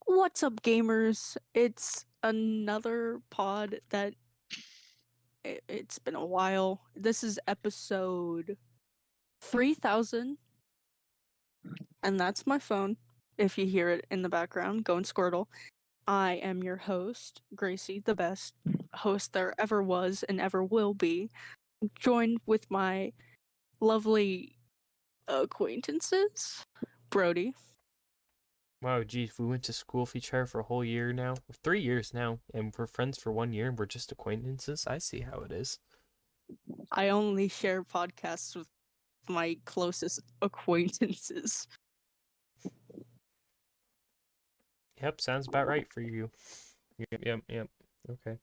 What's up, gamers? It's another pod that it's been a while. This is episode 3000, and that's my phone. If you hear it in the background, going Squirtle. I am your host, Gracie, the best host there ever was and ever will be, joined with my lovely acquaintances, Brody. Wow, geez, we went to school with each other for a whole year now, 3 years now, and we're friends for 1 year, and we're just acquaintances. I see how it is. I only share podcasts with my closest acquaintances. Yep, sounds about right for you. Yep. Okay.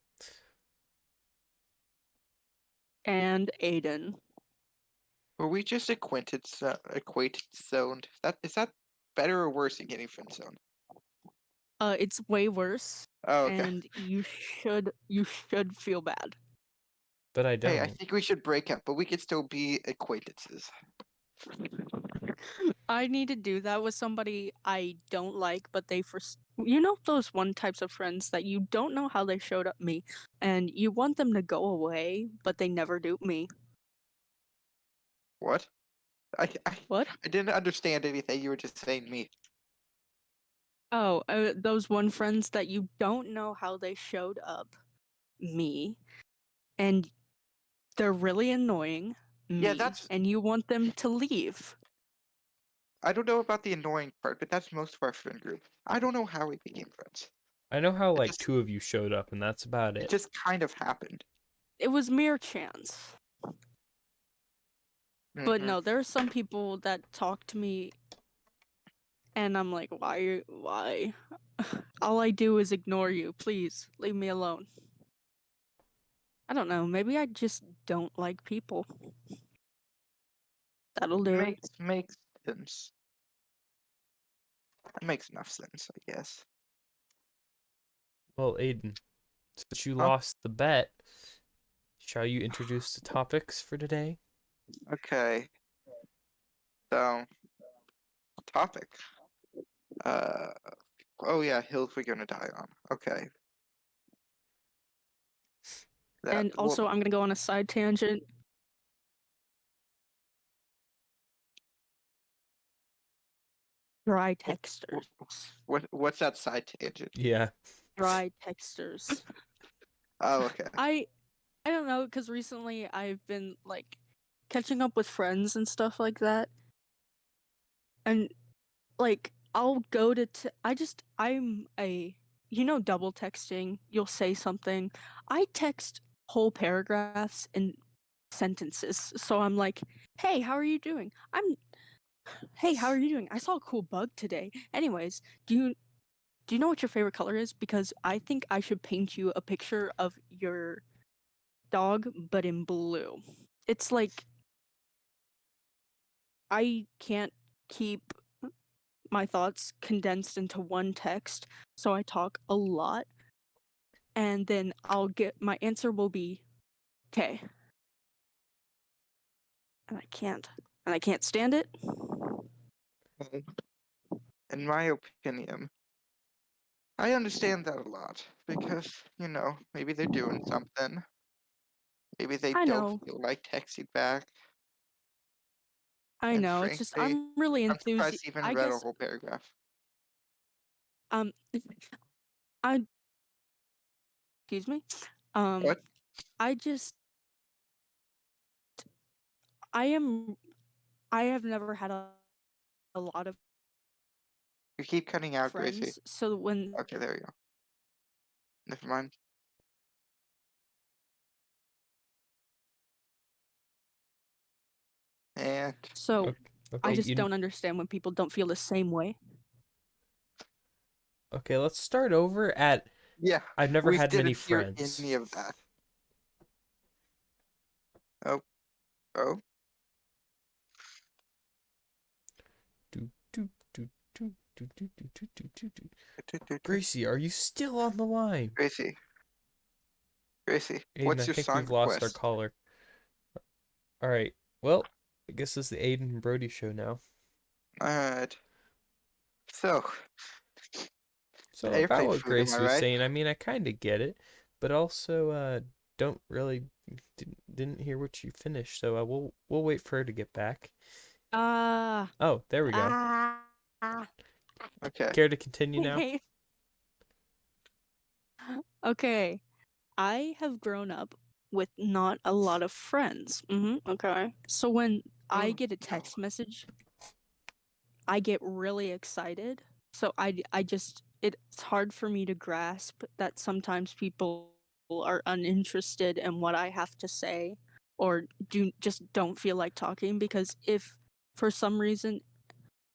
And Aiden. Were we just acquainted zoned? Is that better or worse than getting friend zoned? It's way worse, Oh, okay. and you should feel bad. But I Hey, I don't. think we should break up, but we could still be acquaintances. I need to do that with somebody I don't like, but you know those one types of friends that you don't know how they showed up me, and you want them to go away, but they never do me. What? I What? I didn't understand anything. You were just saying me. Oh, those one friends that you don't know how they showed up me, and they're really annoying Yeah, me, that's. and you want them to leave. I don't know about the annoying part, but that's most of our friend group. I don't know how we became friends. I know how It like just, two of you showed up, and that's about it it. just kind of happened. It was mere chance. But Mm-hmm. no, there are some people that talk to me and I'm like, why? All I do is ignore you. Please, leave me alone. I don't know, maybe I just don't like people. That'll do it. Makes sense. Makes enough sense, I guess. Well, Aiden, since you Huh? lost the bet, shall you introduce the topics for today? Okay. So, topic. Oh yeah, hills we're gonna die on. Okay. That And well, also, I'm gonna go on a side tangent. Dry texters. what's that side tangent? Yeah. Dry texters. Oh, okay. I don't know, because recently I've been like catching up with friends and stuff like that. And like I'll go to I'm a double texting. You'll say something. I text whole paragraphs and sentences. So I'm like, "Hey, how are you doing?" "Hey, how are you doing? I saw a cool bug today. Anyways, do you know what your favorite color is? Because I think I should paint you a picture of your dog but in blue." It's like I can't keep my thoughts condensed into one text, so I talk a lot, and then my answer will be, "Okay." And I can't stand it. In my opinion, I understand that a lot because maybe they're doing something. Maybe they I don't know, feel like texting back, I and know, it's just frankly, I'm really I'm surprised you even I read a guess, whole paragraph. um, I excuse me, um, What? I just I am I have never had a lot of You keep cutting out, Gracie. friends, so when Okay, there you go. Never mind. And so Okay. I Okay. just don't understand when people don't feel the same way. Okay. Let's start over at. yeah, I've never we had many didn't hear friends. any of that. Oh, oh. Do do do do do do do do do do. Gracie, are you still on the line? Gracie, Gracie, Aiden, what's I your think song we've lost our request? caller. All right. Well, I guess it's the Aiden and Brody show now. Alright. So, So Airplane about what food, am Grace I was right? saying, I mean, I kind of get it, but also don't really didn't hear what you finished. So we'll wait for her to get back. Ah, Oh, there we go. ah. Okay. Care to continue now? Okay, I have grown up with not a lot of friends. Okay. So when I get a No. text message, I get really excited. So I just it's hard for me to grasp that sometimes people are uninterested in what I have to say or just don't feel like talking, because if for some reason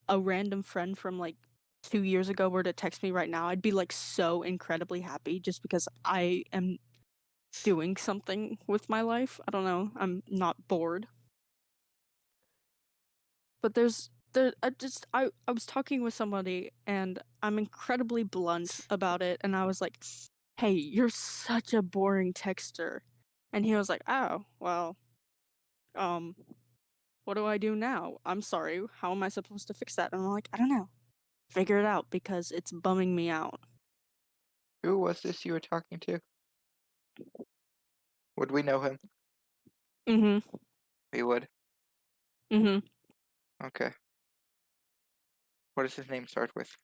a random friend from like 2 years ago were to text me right now, I'd be like so incredibly happy just because I am doing something with my life. I don't know. I'm not bored. But I was talking with somebody and I'm incredibly blunt about it, and I was like, "Hey, you're such a boring texter." And he was like, "Oh, well, um what do I do now? I'm sorry. How am I supposed to fix that?" And I'm like, "I don't know. Figure it out because it's bumming me out." Who was this you were talking to? Would we know him? Mhm. We would. Mhm. Okay. What does his name start with?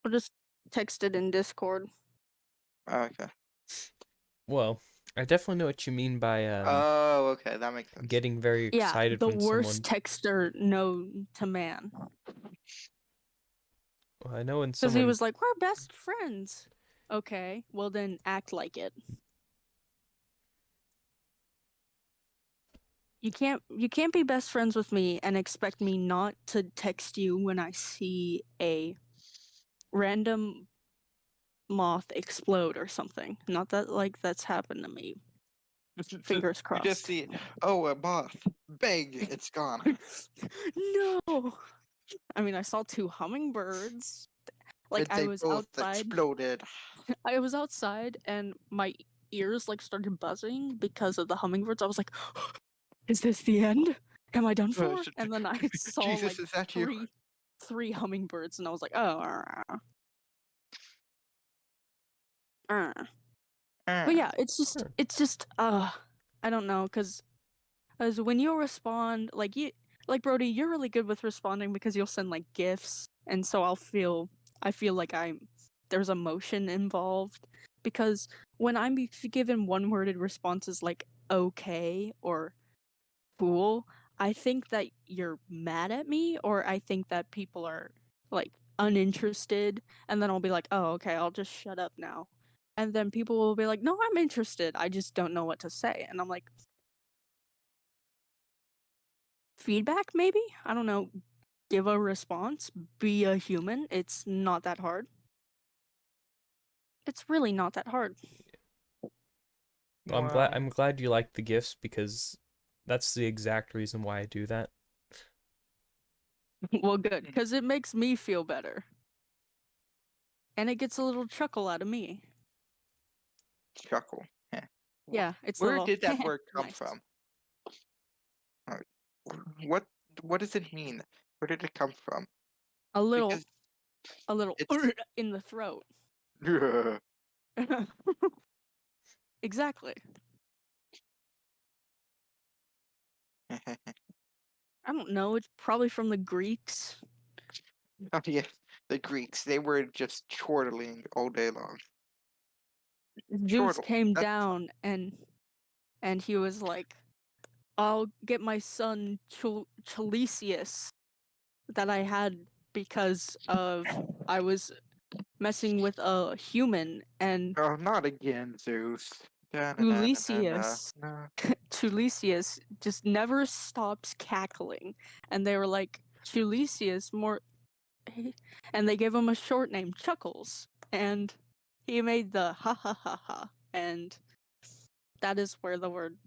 We'll just text it in Discord. Oh, okay. Well, I definitely know what you mean by Oh, okay. That makes sense. getting very Yeah, excited the when worst someone. texter known to man. Well, I know when Because he someone. was like, "We're best friends." Okay, well then act like it. You can't be best friends with me and expect me not to text you when I see a random moth explode or something. Not that like that's happened to me. Fingers You just crossed. see, oh, a moth. Bang! It's gone. No. I mean, I saw two hummingbirds. Like And they both exploded. I was outside and my ears like started buzzing because of the hummingbirds. I was like, "Is this the end? Am I done for?" And then I saw Jesus, like is that you? three hummingbirds, and I was like, "Oh." But yeah, Sure. it's just I don't know, cuz as when you respond, like Brody, you're really good with responding because you'll send like gifs, and so I feel like there's emotion involved, because when I'm given one-worded responses like okay or cool, I think that you're mad at me, or I think that people are like uninterested, and then I'll be like, "Oh, okay, I'll just shut up now." And then people will be like, "No, I'm interested. I just don't know what to say." And I'm like, "Feedback maybe? I don't know. Give a response, be a human. It's not that hard." It's really not that hard. Well, I'm glad. Well, I'm glad you like the gifts because that's the exact reason why I do that. Well, good, because it makes me feel better. And it gets a little chuckle out of me. chuckle. Heh. Yeah, it's a Where little did that word come nice. from? Uh, What what does it mean? Where did it come from? A little Because a little it's in the throat. Exactly. I don't know. It's probably from the Greeks. oh yeah, the Greeks, they were just chortling all day long. Zeus Chortle. came That's down and he was like, "I'll get my son Chalesius that I had because of I was messing with a human, and oh, not again, Zeus. Da-na-na-na-na-na. Tulesius Tulesius just never stops cackling." And they were like, "Tulesius more," and they gave him a short name, Chuckles, and he made the ha ha ha ha, and that is where the word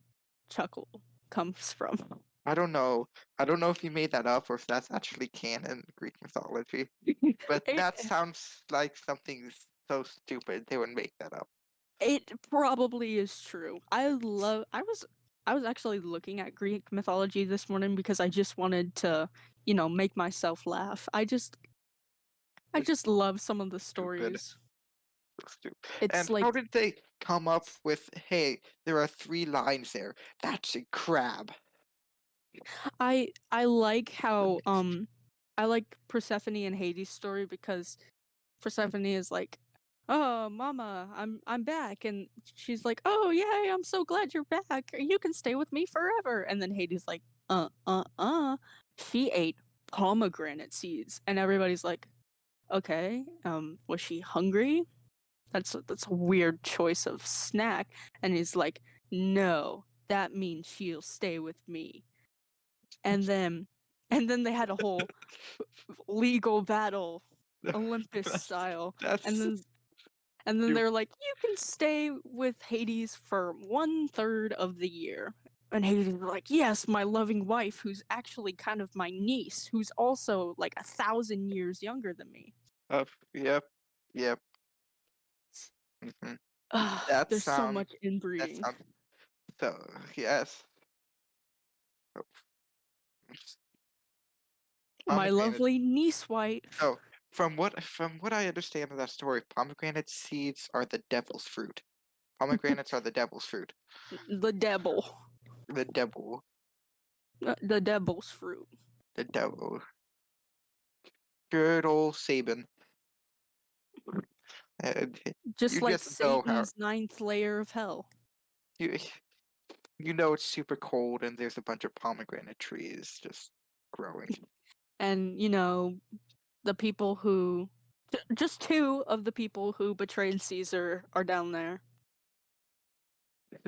chuckle comes from. I don't know. I don't know if you made that up or if that's actually canon in Greek mythology. But it that sounds like something so stupid they would make that up. it probably is true. I was actually looking at Greek mythology this morning because I just wanted to, make myself laugh. I just love some of the Stupid. stories. So stupid. It's And like how did they come up with, hey, there are 3 lines there. That's a crab. I like how I like Persephone and Hades' story because Persephone is like, "Oh, Mama, I'm back," and she's like, "Oh, yay! I'm so glad you're back. You can stay with me forever." And then Hades like, She ate pomegranate seeds, and everybody's like, "Okay, was she hungry? That's a weird choice of snack." And he's like, "No, that means she'll stay with me." And then they had a whole legal battle, Olympus That's style. that's And then you they're like, "You can stay with Hades for 1/3 of the year." And Hades was like, "Yes, my loving wife, who's actually kind of my niece, who's also like 1,000 years younger than me." yep. Yep. Mhm. Ugh, That there's so sounds much inbreeding. so yes. Oh, My Pomegranate. lovely niece wife. So from what I understand of that story, pomegranate seeds are the devil's fruit. Pomegranates are the devil's fruit. The devil. The devil. The devil's fruit. The devil. Good old Saban. And you Just like just know how Satan's ninth layer of hell. you you know it's super cold and there's a bunch of pomegranate trees just growing. And, the people who. Just two of the people who betrayed Caesar are down there.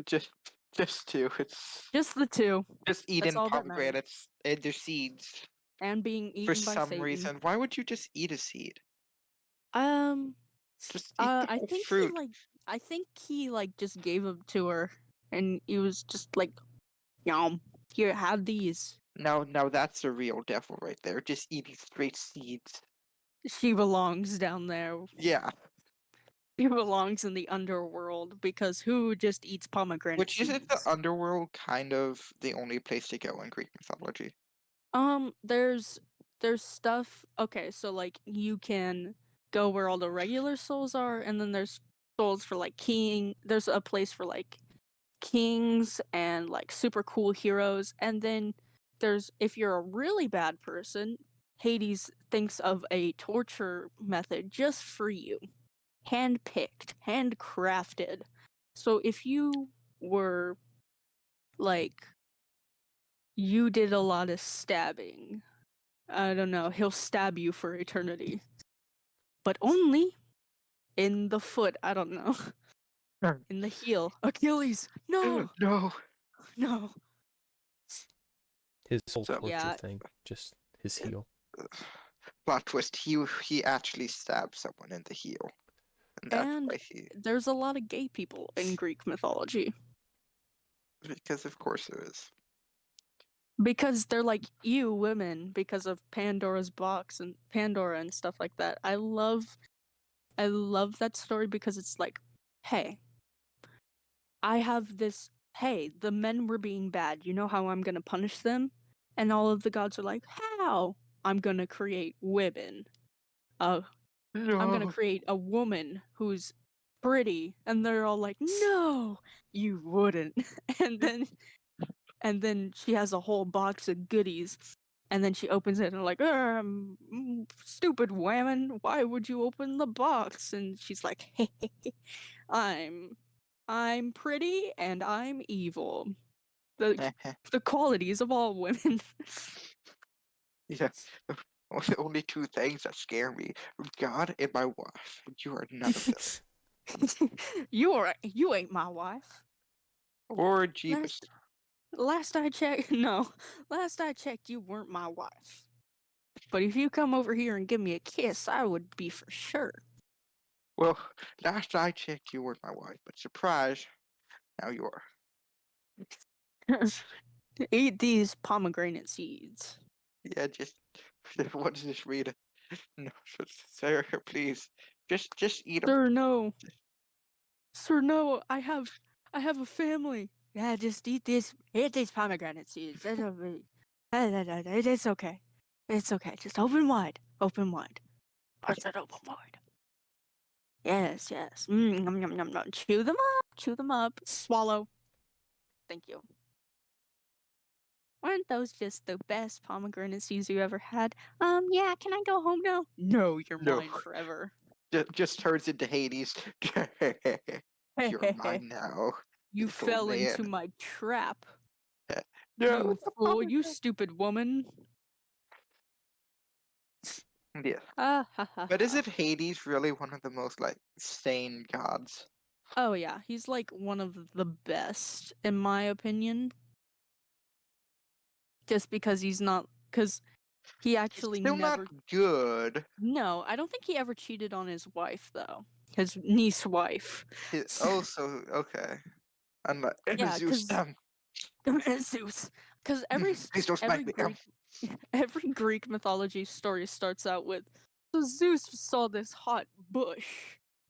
Just just to it's Just the two. just That's eating all that matters. pomegranates and their seeds And being for eaten by some Satan. reason. Why would you just eat a seed? Um, Just eat the I whole think fruit. he just gave them to her, and he was just like, "Yum, here, have these." Now that's a real devil right there, just eating straight seeds. She belongs down there. Yeah, She belongs in the underworld because who just eats pomegranate which isn't the seeds? underworld kind of the only place to go in Greek mythology? There's stuff. Okay, so like you can go where all the regular souls are, and then there's souls for like king. There's a place for like kings and like super cool heroes, and then there's if you're a really bad person, Hades thinks of a torture method just for you, handpicked, handcrafted. So if you were like you did a lot of stabbing, I don't know, he'll stab you for eternity. But only in the foot, I don't know. In the heel. Achilles! No! No. No. His whole So torture Yeah. thing, just his heel. plot twist, he actually stabbed someone in the heel. And that's And why he there's a lot of gay people in Greek mythology. because of course there is. Because they're like you women because of Pandora's box and Pandora and stuff like that. I love that story because it's like, hey, I have this hey, the men were being bad. You know how I'm gonna punish them? And all of the gods are like, how? I'm gonna create women. I'm gonna No. create a woman who's pretty. And they're all like, no, you wouldn't. and then she has a whole box of goodies. And then she opens it and like, stupid woman, why would you open the box? And she's like, hey, I'm pretty and I'm evil. The qualities of all women. Yeah. The only two things that scare me are God and my wife. You are none of them. You ain't my wife. Or Jeebus. Last I checked, no. Last I checked, you weren't my wife. But if you come over here and give me a kiss, I would be for sure. Well, last I checked, you weren't my wife, but surprise, now you are. Eat these pomegranate seeds. Yeah, just what does this read? No, sir, please, just eat them. Sir, no. Sir, no. I have a family. Yeah, just eat these pomegranate seeds. It's okay. It's okay. Just open wide. Open wide. Push it overboard. Yes, yes. Yum, yum, yum, yum. Chew them up, swallow. Thank you. Weren't those just the best pomegranate seeds you ever had? Yeah, can I go home now? No, you're No. mine forever. Just turns into Hades. You're mine now. You little fell into man. my trap. No, You it's a fool, you pomegranate. stupid woman. Yeah. Ah, ha, ha, But ha. isn't Hades really one of the most like sane gods? Oh yeah, he's like one of the best in my opinion. Just because he's not, because he He's actually still never. not good. No, I don't think he ever cheated on his wife though. His niece wife. Also, okay. Unlike Yeah, Zeus. because Zeus. Because Please don't every smack me. Every Greek mythology story starts out with, so Zeus saw this hot bush,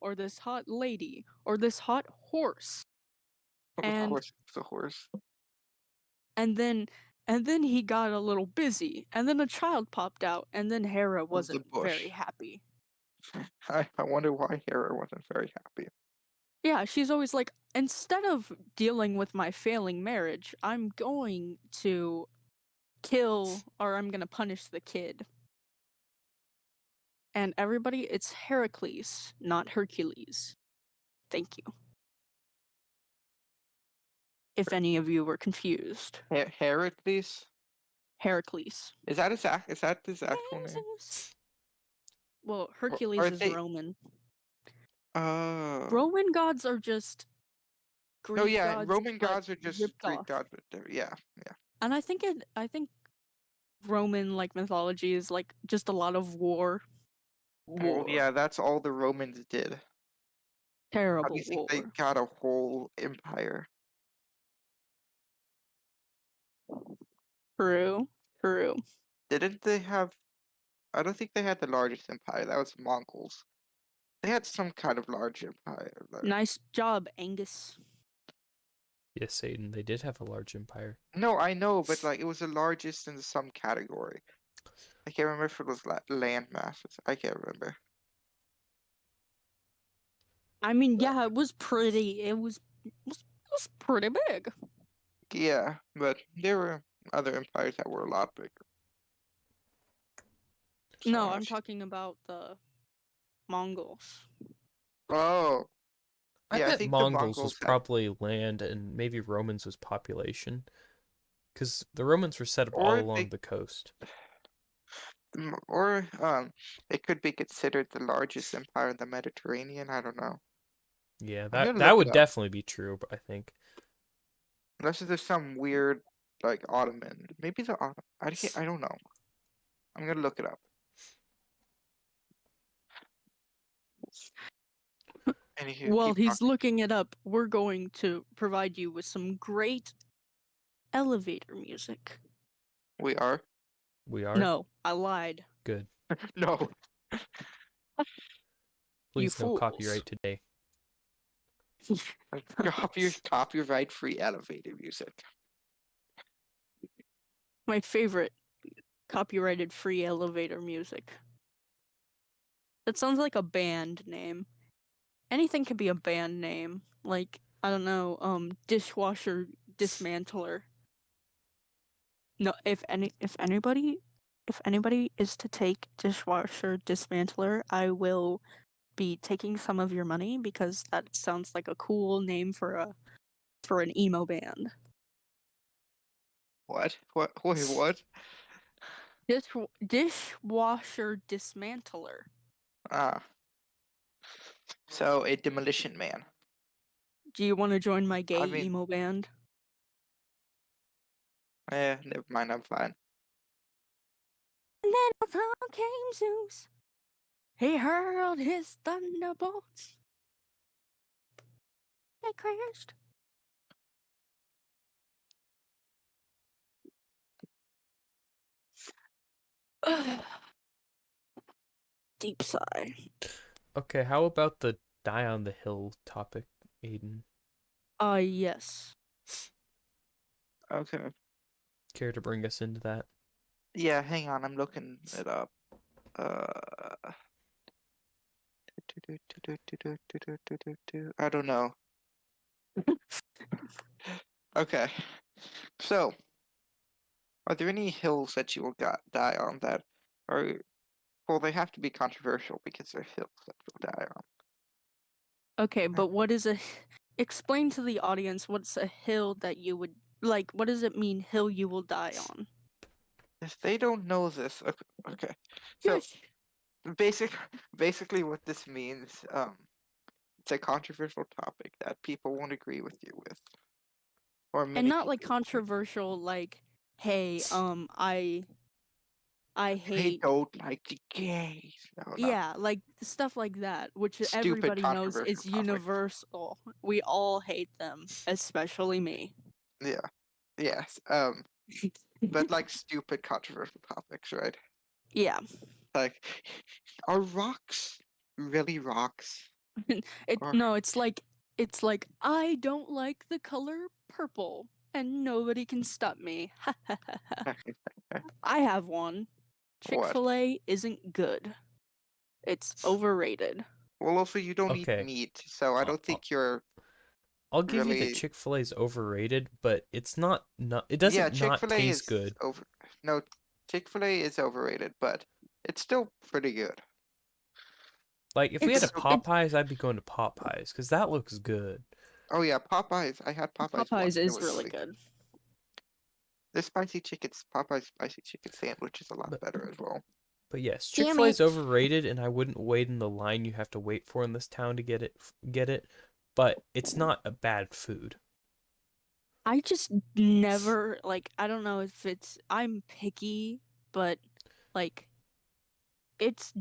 or this hot lady, or this hot horse, Of and course, it's a horse. and then and then he got a little busy, and then a child popped out, and then Hera Of wasn't the bush. very happy. I wonder why Hera wasn't very happy. Yeah, she's always like, instead of dealing with my failing marriage, I'm going to kill, or I'm gonna punish the kid. And everybody, it's Heracles, not Hercules. Thank you. If any of you were confused. Heracles? Heracles. Is that his actual name? Jesus. Well, Or Hercules are is they? Roman. Oh. Roman gods are just No, Greek yeah, gods, Roman but gods are just ripped Greek off. gods, but yeah. And I think Roman like mythology is like just a lot of war. Well, War. yeah, that's all the Romans did. How do Terrible you think war. they got a whole empire? True. True. Didn't they have? I don't think they had the largest empire. That was Mongols. They had some kind of large empire, though. Nice job, Angus. Yes, Aiden, they did have a large empire. No, I know, but like it was the largest in some category. I can't remember if it was land masses. I can't remember. I mean, yeah, it was pretty. It was pretty big. Yeah, but there were other empires that were a lot bigger. No, So, I'm talking about the Mongols. Oh, I yeah, I bet think the Mongols was Mongols had. probably land and maybe Romans was population. Because the Romans were set up all Or along they, the coast. or it could be considered the largest empire in the Mediterranean. I don't know. Yeah, I'm gonna that look would it up. definitely be true, but I think. Unless there's some weird, like Ottoman. Maybe the Ottoman. I don't know. I'm gonna look it up. Anywho, While keep he's talking. looking it up, we're going to provide you with some great elevator music. We are? We are? No, I lied. Good. No. Please no fools. copyright today. Copyright free elevator music. My favorite copyrighted free elevator music. That sounds like a band name. Anything could be a band name. Like, I don't know, dishwasher dismantler. No, if anybody is to take dishwasher dismantler, I will be taking some of your money because that sounds like a cool name for an emo band. What? Wait, what? Dishwasher dismantler. Ah. So a demolition man. Do you want to join my gay I mean, emo band? never mind, I'm fine. And then along came Zeus. He hurled his thunderbolts. They crashed. Deep sigh. Okay, how about the die on the hill topic, Aiden? Yes. Okay. Care to bring us into that? Yeah, hang on, I'm looking it up. I don't know. Okay. So, are there any hills that you will die on that are, well, they have to be controversial because they're hills that you'll die on. Okay, but what is explain to the audience what's a hill that you would like, what does it mean hill you will die on? If they don't know this, okay. So, basic, basically what this means, it's a controversial topic that people won't agree with you with. Or And many not like people won't agree. controversial like, hey, I They hate don't like the gays. No, not yeah, like stuff like that, which stupid everybody knows controversial is topic. universal. We all hate them, especially me. Yeah. Yes. But like stupid controversial topics, right? Yeah. Like, are rocks really rocks? Or It's like I don't like the color purple and nobody can stop me. I have one. what? Chick-fil-A isn't good. It's overrated. Well, also you don't eat Okay, meat, so I I'll, don't I'll think you're I'll give you that really. Chick-fil-A is overrated, but it's not it Yeah, doesn't not Chick-fil-A taste is good. over. No, Chick-fil-A is overrated, but it's still pretty good. Like if we had a It's it Popeyes, I'd be going to Popeyes because that looks good. Oh yeah, Popeyes. I had Popeyes once. Popeyes It is was really really good. good. The Popeyes spicy chicken sandwich is a lot But better as well. but yes, Damn Chick-fil-A is it. overrated, and I wouldn't wait in the line you have to wait for in this town to get it. But it's not a bad food. I just never like I don't know if I'm picky, but like it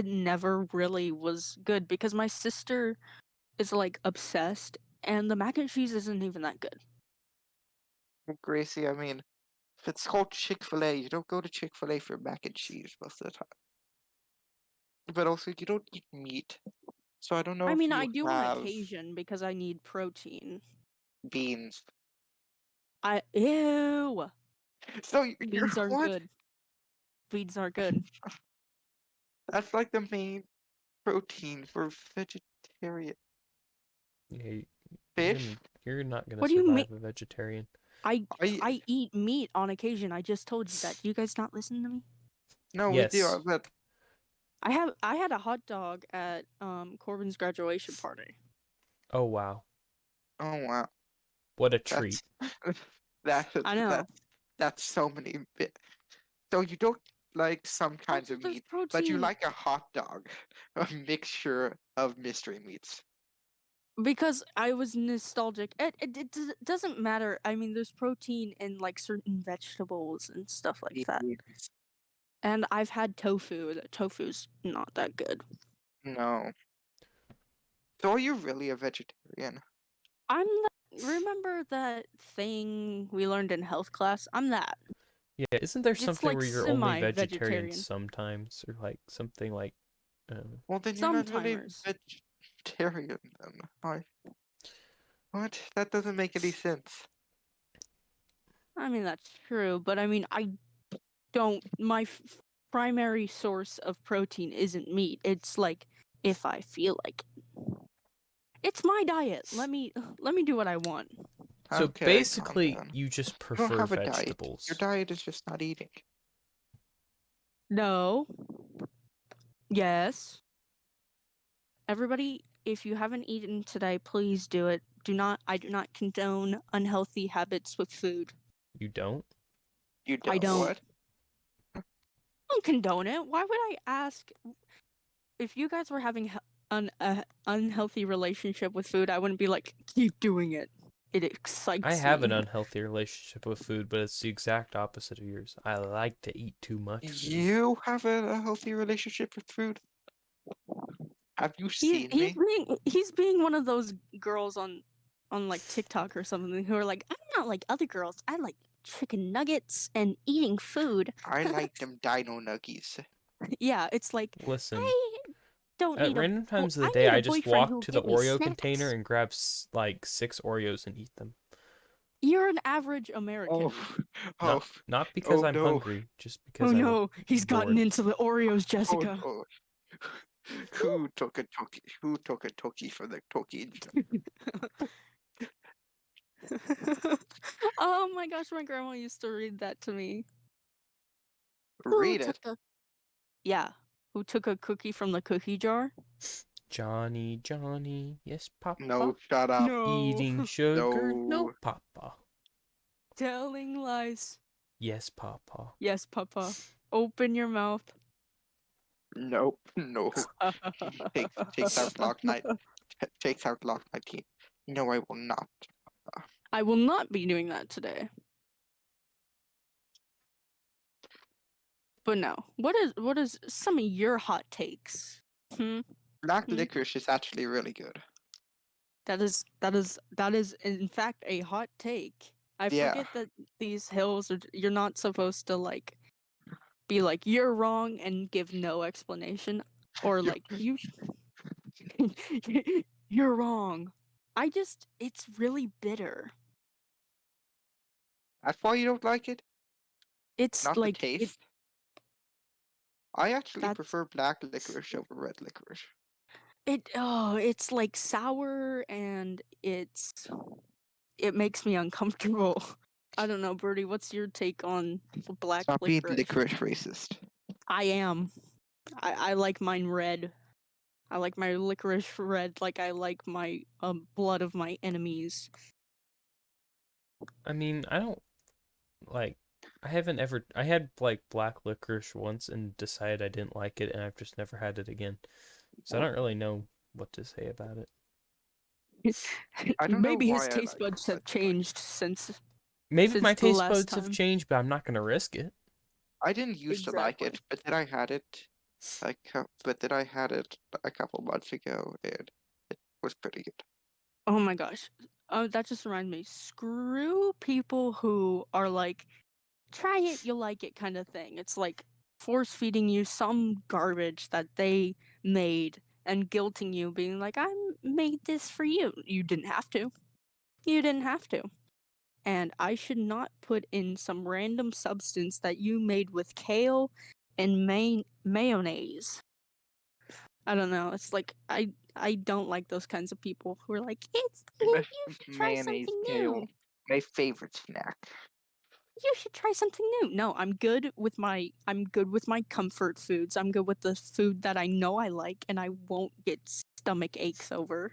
never really was good because my sister is like obsessed and the mac and cheese isn't even that good. Well, Gracie, I mean, if it's called Chick-fil-A, you don't go to Chick-fil-A for mac and cheese most of the time. But also, you don't eat meat, so I don't know I if mean, I you do on have occasion because I need protein. beans. Ew. So you're Beans are what? good. Beans are good. That's like the main protein for vegetarian Yeah, fish. you're not gonna What do you mean? survive a vegetarian. I I eat meat on occasion. I just told you that. Do you guys not listen to me? No, we do, Yes. but I had a hot dog at Corbin's graduation party. Oh wow, oh wow, what a that's treat. that's I know. that's so many bit. So you don't like some Oh, kinds of there's meat, but you protein. like a hot dog, a mixture of mystery meats. Because I was nostalgic. Doesn't matter. I mean, there's protein in like certain vegetables and stuff like that. Beans. And I've had tofu. Tofu's not that good. No. So are you really a vegetarian? Remember that thing we learned in health class? I'm that. Yeah, isn't there It's something like where you're only vegetarian semi-vegetarian. sometimes, or like something like, Well, then you're not really Sometimers. vegetarian then. What? That doesn't make any sense. I mean, that's true, but I mean, I don't. My primary source of protein isn't meat. It's like if I feel like it. It's my diet. Let me do what I want. so Okay, calm basically down. you just You don't prefer have a diet. Your vegetables. diet is just not eating. No. Yes. Everybody, if you haven't eaten today, please do it. I do not condone unhealthy habits with food. You don't? You I don't. don't. What? I don't condone it. Why would I ask if you guys were having an unhealthy relationship with food? I wouldn't be like, keep doing it. It excites I have me. an unhealthy relationship with food, but it's the exact opposite of yours. I like to eat too much food. You have a healthy relationship with food? Have you seen me? He's being one of those girls on like TikTok or something who are like, I'm not like other girls. I like chicken nuggets and eating food. I like them dino nuggies. Yeah, it's like Listen, I don't at need a random times of the I day, need a I just boyfriend who walk will to the get me Oreo container snacks. and grab like 6 Oreos and eat them. You're an average American. Oh, Not because oh I'm no. hungry, just Oh because I'm no, he's gotten bored. into the Oreos, Oh Jessica. no. Who took a Toki? Who took a Toki for the Toki? Oh my gosh, my grandma used to read that to me. Read it. Yeah. Who took a cookie from the cookie jar? Johnny, Johnny, yes, Papa. No, shut up. No. Eating sugar, no, No. Papa. Telling lies. Yes, Papa. Yes, Papa. Open your mouth. Nope. No. Takes out Glock 9. Takes out Glock 19. No, I will not. I will not be doing that today. But no. What is some of your hot takes? Black Hmm? licorice is actually really good. That is in fact a hot take. I Yeah. forget that these hills are you're not supposed to like be like you're wrong and give no explanation or You- like you're wrong. It's really bitter. That's why you don't like it? It's Not like the taste? I actually That's- prefer black licorice over red licorice. it's like sour and it makes me uncomfortable. I don't know, Birdie, what's your take on black Stop being licorice? licorice racist. I am. I like mine red. I like my licorice red like I like my blood of my enemies. I mean, I don't like. I haven't ever. I had like black licorice once and decided I didn't like it, and I've just never had it again. So I don't really know what to say about it. I don't know Maybe his why I taste like buds it, have but changed since Maybe my the taste last buds have time. changed, but I'm not gonna risk it. I didn't used to like Exactly. it, but then I had it a couple months ago, and it was pretty good. Oh my gosh. That just reminds me. Screw people who are like, try it, you'll like it kind of thing. It's like force feeding you some garbage that they made and guilting you, being like, I made this for you. You didn't have to. You didn't have to. And I should not put in some random substance that you made with kale and mayonnaise. I don't know. It's like I don't like those kinds of people who are like, you should try Mayonnaise something kale, new. my favorite snack. You should try something new. No, I'm good with my comfort foods. I'm good with the food that I know I like and I won't get stomach aches over.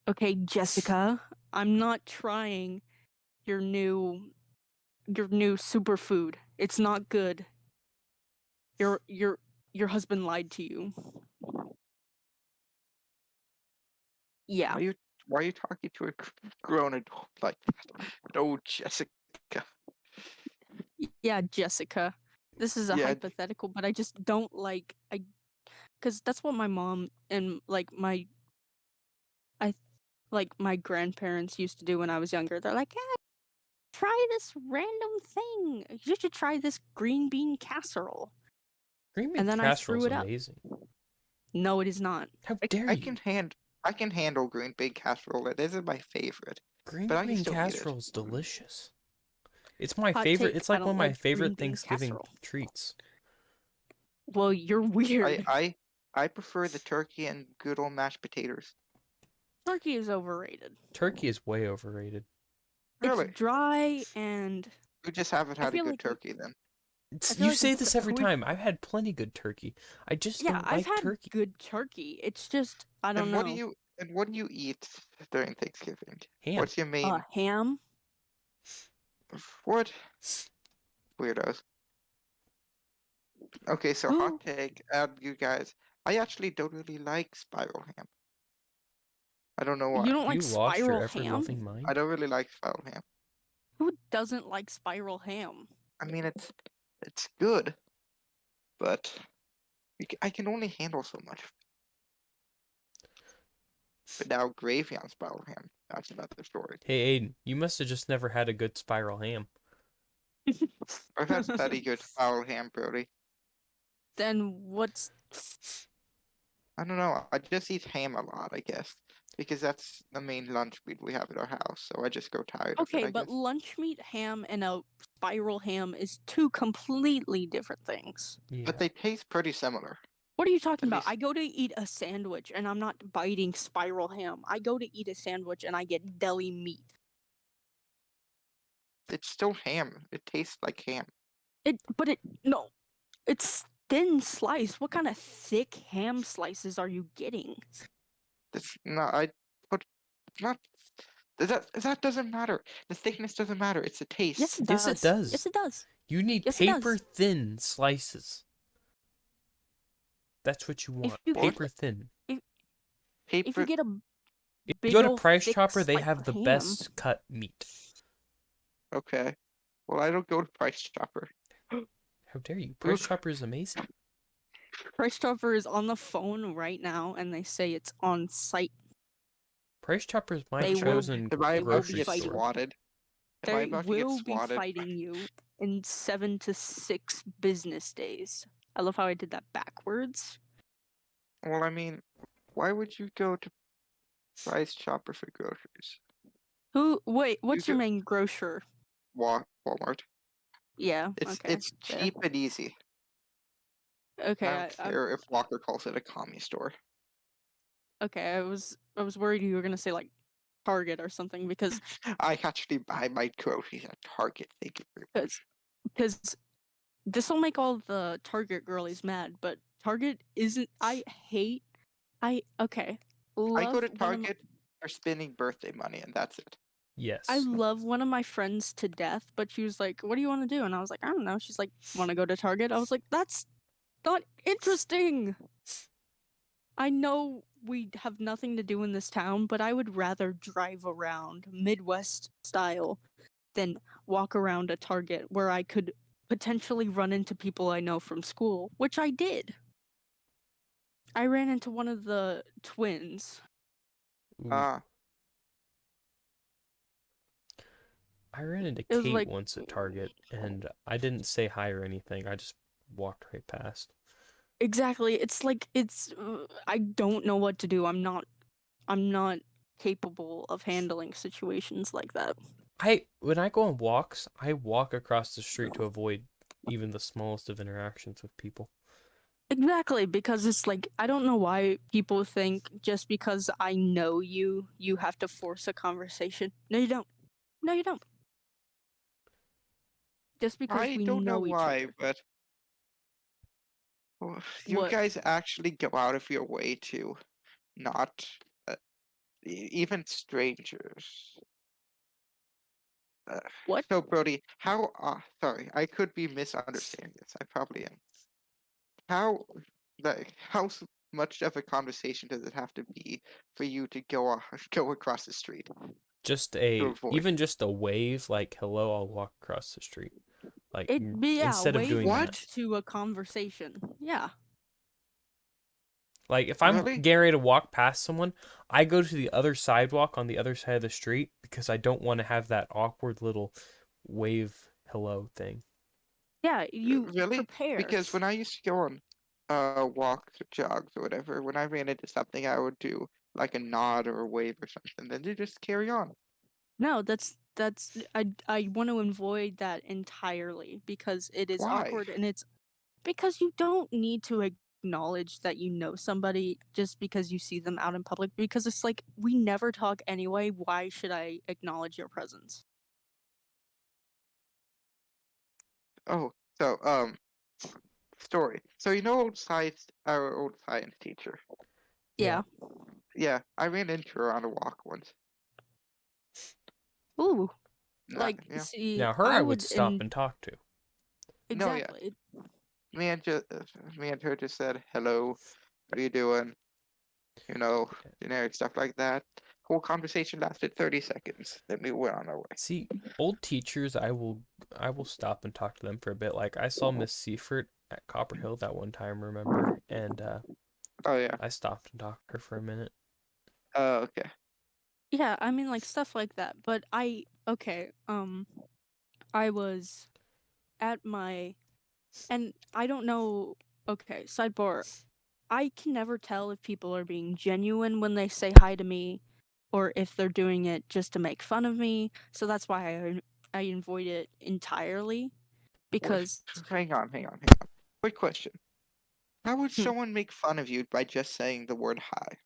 Okay, Jessica, I'm not trying your new superfood. It's not good. Your husband lied to you. Yeah. Why are you talking to a grown adult like that? No, Jessica. Yeah, Jessica. This is a Yeah. hypothetical, but I just don't like cuz that's what my mom and like my grandparents used to do when I was younger. They're like, "Yeah, try this random thing. You should try this green bean casserole." Green bean And then I casserole threw is it up. amazing. No, it is not. How dare I you? can handle green bean casserole. It isn't my favorite, Green but I can bean still eat it. casserole is delicious. It's my Hot favorite. take, It's I like one don't of my like favorite green bean Thanksgiving casserole. treats. Well, you're weird. I prefer the turkey and good old mashed potatoes. Turkey is overrated. Turkey is way overrated. Really? It's dry and You just haven't I had a feel good like turkey then. feel You like say this every who would- time. I've had plenty good turkey. I just Yeah, don't I've like had turkey. good turkey. It's just I don't And know. what do you eat during Thanksgiving? Ham. What's your main Ham. what? Weirdos. Okay, so Ooh. hot take, you guys. I actually don't really like spiral ham. I don't know why. You don't like You lost your spiral ham? ever-loving mind? I don't really like spiral ham. Who doesn't like spiral ham? I mean, it's good, but I can only handle so much. But now gravy on spiral ham, that's another story. Hey, Aiden, you must have just never had a good spiral ham. I've had plenty good spiral ham, Brody. Then what's I don't know. I just eat ham a lot, I guess, because that's the main lunch meat we have at our house. So I just grow tired of it. okay? I But guess. lunch meat ham and a spiral ham is two completely different things. Yeah. But they taste pretty similar. What are you talking At about? least I go to eat a sandwich and I'm not biting spiral ham. I go to eat a sandwich and I get deli meat. it's still ham. It tastes like ham. No, it's thin slice. What kind of thick ham slices are you getting? It's not. I put not. That doesn't matter. The thickness doesn't matter. It's the taste. Yes, it Yes, does. it does. Yes, it does. You need Yes, it does. paper thin slices. That's what you want. you get- Paper thin. If Paper. you get a If big you go to ol' Price thick Chopper, they slice have of the ham. best cut meat. Okay. Well, I don't go to Price Chopper. How dare you? Price Chopper is amazing. Price Chopper is on the phone right now, and they say it's on site. Price Chopper is my They will- chosen Am I They will about to grocery get fight store. swatted? Am I They about to get will be swatted? fighting you in 7 to 6 business days. I love how I did that backwards. Well, I mean, why would you go to Price Chopper for groceries? Wait, what's your go- main grocer? Walmart. Yeah, It's okay. it's fair. cheap and easy. Okay, I don't care if Walker calls it a commie store. okay, I was worried you were gonna say like Target or something because I actually buy my groceries at Target. Thank you very much. because this will make all the Target girlies mad, but Target isn't. I okay. I go Love to one of Target for spending birthday money, and that's it. Yes. I love one of my friends to death, but she was like, "What do you want to do?" And I was like, "I don't know." She's like, "Want to go to Target?" I was like, "That's not interesting." I know we have nothing to do in this town, but I would rather drive around Midwest style than walk around a Target where I could potentially run into people I know from school, which I did. I ran into one of the twins. Ooh. Ah, I ran into It was Kate like- once at Target, and I didn't say hi or anything. I just walked right past. Exactly. It's like I don't know what to do. I'm not capable of handling situations like that. When I go on walks, I walk across the street to avoid even the smallest of interactions with people. Exactly, because it's like I don't know why people think just because I know you, you have to force a conversation. No, you don't. No, you don't. Just because I we don't know know each why, other. but you What? guys actually go out of your way to not even strangers. What? So Brody, how? Sorry, I could be misunderstanding this. I probably am. How, much of a conversation does it have to be for you to go across the street? Just avoid. even just a wave, like hello, I'll walk across the street. Like instead of wave doing What? that. to a conversation. Yeah. Like if I'm Really? getting ready to walk past someone, I go to the other sidewalk on the other side of the street because I don't want to have that awkward little wave hello thing. Yeah, you Really? prepare. Because when I used to go on walks or jogs or whatever, when I ran into something, I would do like a nod or a wave or something. Then you just carry on. No, that's I want to avoid that entirely because it is Why? awkward and it's because you don't need to acknowledge that you know somebody just because you see them out in public because it's like we never talk anyway. Why should I acknowledge your presence? Oh, so story. So you know our old science teacher. Yeah. Yeah, I ran into her on a walk once. Ooh. Nah, Like yeah. see Now her I would would stop and talk to. No, yeah. exactly. Me and her just said hello. What are you doing? You know, generic stuff like that. Whole conversation lasted 30 seconds. Then we went on our way. See, old teachers, I will stop and talk to them for a bit. Like I saw Miss Seifert at Copperhill that one time, remember? And Oh yeah. I stopped and talked to her for a minute. Oh okay. Yeah, I mean like stuff like that. But I was at my and I don't know okay, sidebar. I can never tell if people are being genuine when they say hi to me or if they're doing it just to make fun of me. So that's why I avoid it entirely Wait, because hang on. Quick question. How would Hmm. someone make fun of you by just saying the word hi?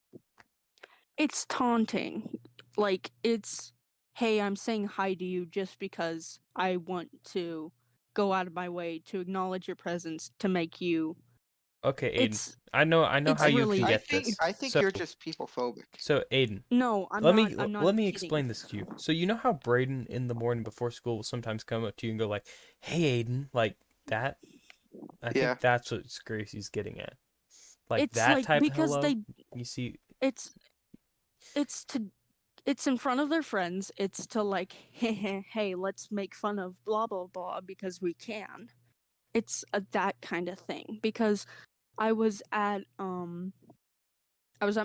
It's taunting. Like, it's, hey, I'm saying hi to you just because I want to go out of my way to acknowledge your presence to make you. Okay, Aiden. It's I know how it's you can really. get this. I think So you're just people phobic. Aiden, No, I'm let not. me I'm not let me kidding. explain this to you. So you know how Braden in the morning before school will sometimes come up to you and go like, "Hey, Aiden," like that. I Yeah. think that's what Gracie's getting at. Like It's that like type of because hello. they. You see, It's it's to. It's in front of their friends. It's to like, hey, let's make fun of blah blah blah because we can. It's that kind of thing because I was at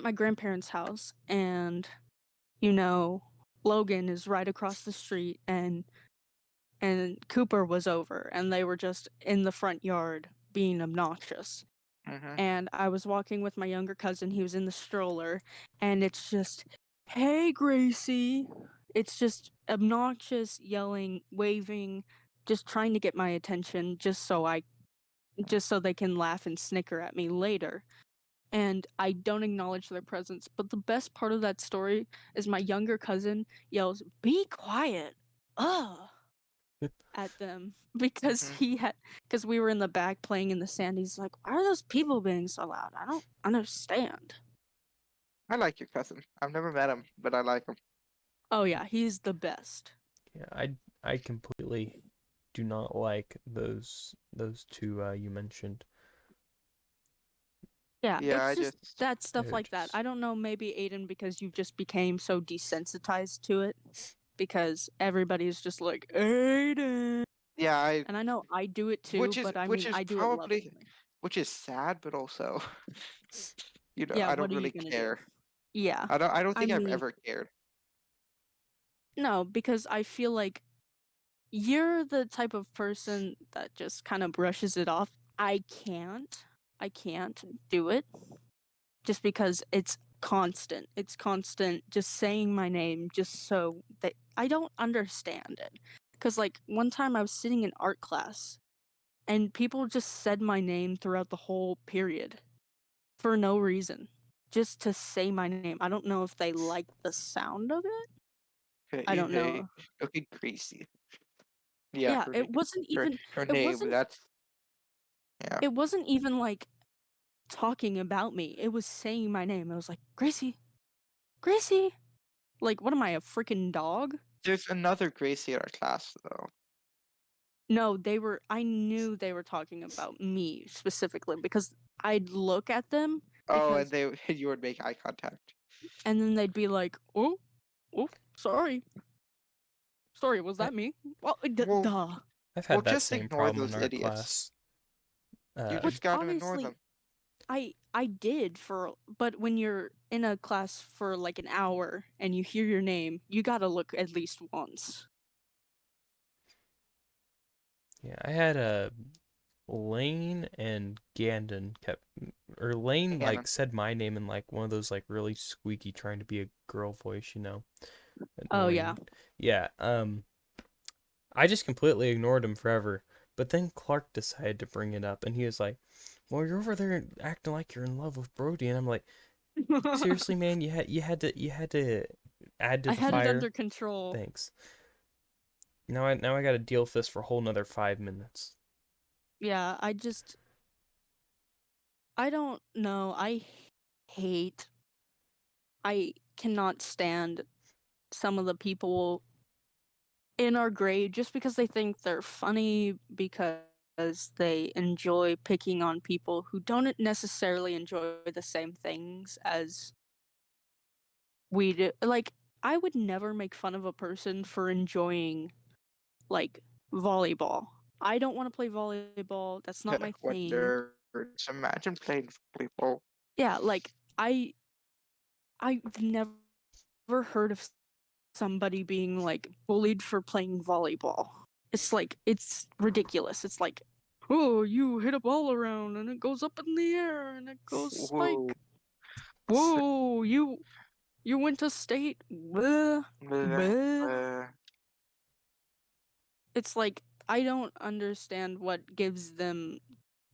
my grandparents' house and Logan is right across the street and Cooper was over and they were just in the front yard being obnoxious. Mm-hmm. And I was walking with my younger cousin, he was in the stroller, and it's just, "Hey Gracie." It's just obnoxious yelling, waving, just trying to get my attention just so they can laugh and snicker at me later. And I don't acknowledge their presence. But the best part of that story is my younger cousin yells, "Be quiet!" Ugh, at them because Mm-hmm. because we were in the back playing in the sand. He's like, "Why are those people being so loud? I don't understand." I like your cousin. I've never met him, but I like him. Oh yeah, he's the best. yeah, I completely do not like those two you mentioned. Yeah, Yeah, it's I just just that stuff They're like that. just I don't know, maybe Aiden because you just became so desensitized to it because everybody's just like, "Aiden." yeah, I And I know I do it too, but I which mean, is I do it probably lovingly. sad, but also Yeah, I what don't are you really gonna do? care. Yeah. I don't I think I've mean, ever cared. no, because I feel like you're the type of person that just kind of brushes it off. I can't. I can't do it just because it's constant. It's constant just saying my name just so that I don't understand it. Cuz like one time I was sitting in art class and people just said my name throughout the whole period for no reason. Just to say my name. I don't know if they like the sound of it. I Hey, don't hey, know. okay, Gracie. Yeah, Yeah, it wasn't her, even her it name. wasn't That's yeah. it wasn't even like talking about me. It was saying my name. It was like, "Gracie, Gracie." Like, what am I, a freaking dog? There's another Gracie in our class though. No, I knew they were talking about me specifically because I'd look at them Oh, and because, they you would make eye contact. and then they'd be like, "Oh, oh, sorry. Sorry, was I, that me?" Well, Well, duh. I've well, had that just same ignore problem in those art idiots. class. You Uh, Which just gotta ignore obviously them. I did but when you're in a class for like an hour and you hear your name, you gotta look at least once. yeah, I had a Lane and Gandon kept, or Lane Cannon. like said my name in like one of those like really squeaky trying to be a girl voice, Oh yeah. annoying. Yeah, I just completely ignored him forever. But then Clark decided to bring it up, and he was like, "Well, you're over there acting like you're in love with Brody," and I'm like, "Seriously, man, you had to add to I the had it fire. under control. Thanks. Now I got to deal with this for a whole nother 5 minutes." Yeah, I don't know. Hate I cannot stand some of the people in our grade just because they think they're funny because they enjoy picking on people who don't necessarily enjoy the same things as we do. Like, I would never make fun of a person for enjoying, like, volleyball. I don't want to play volleyball. That's not my What thing. nerds? Imagine playing volleyball. Yeah, like, I've never heard of somebody being like bullied for playing volleyball. It's like it's ridiculous. It's like, oh, you hit a ball around and it goes up in the air and it goes Whoa. spike. Whoa, you went to state. Bleh, Bleh, bleh. bleh. It's like I don't understand what gives them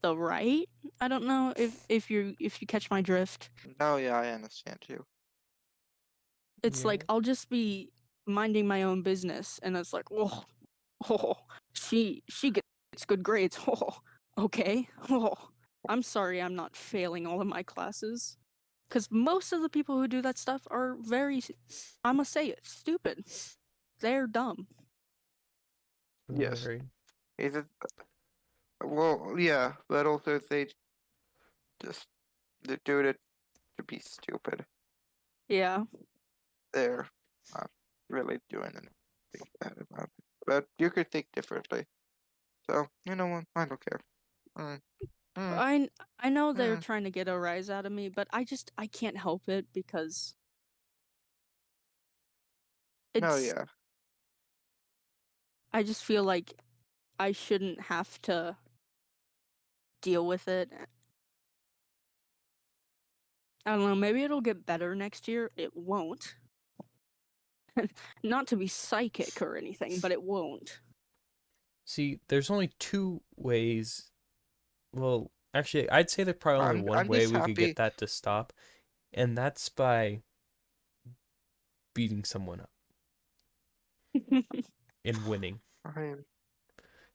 the right. I don't know if you catch my drift. No, yeah, I understand you. It's like Yeah. I'll just be minding my own business, and it's like, oh, she gets good grades. Oh, okay. Oh, I'm sorry, I'm not failing all of my classes, because most of the people who do that stuff are very, I must say it, stupid. They're dumb. Yes. Right. Is it? Well, yeah, but also they just they do it to be stupid. Yeah. They're not really doing anything bad about it. But you could think differently. So you know what? I don't care. Mm, mm, I know they're mm. trying to get a rise out of me, but I can't help it because No, it's yeah. I just feel like I shouldn't have to deal with it. I don't know, maybe it'll get better next year. It won't. Not to be psychic or anything, but it won't. See, there's only two ways. Well, actually, I'd say there's probably only one I'm way just we could get happy. that to stop, and that's by beating someone up and winning. I,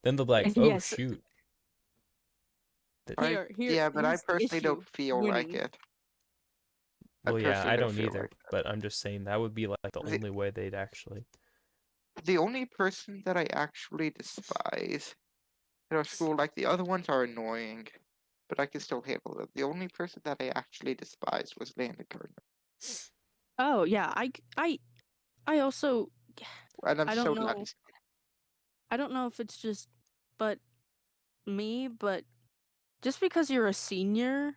Then they'll be like, "Oh Yes, shoot." I, yeah, but I here's the personally don't issue. feel like Winning. it. I Well, yeah, personally I don't don't feel either, like but I'm just saying that would be like the it. only way they'd actually. The only person that I actually despise in our school, like the other ones are annoying, but I can still handle them. The only person that I actually despised was Landon Gardner. Oh yeah, I also And I'm I so don't glad know he's I don't know if it's just but me, but just because you're a senior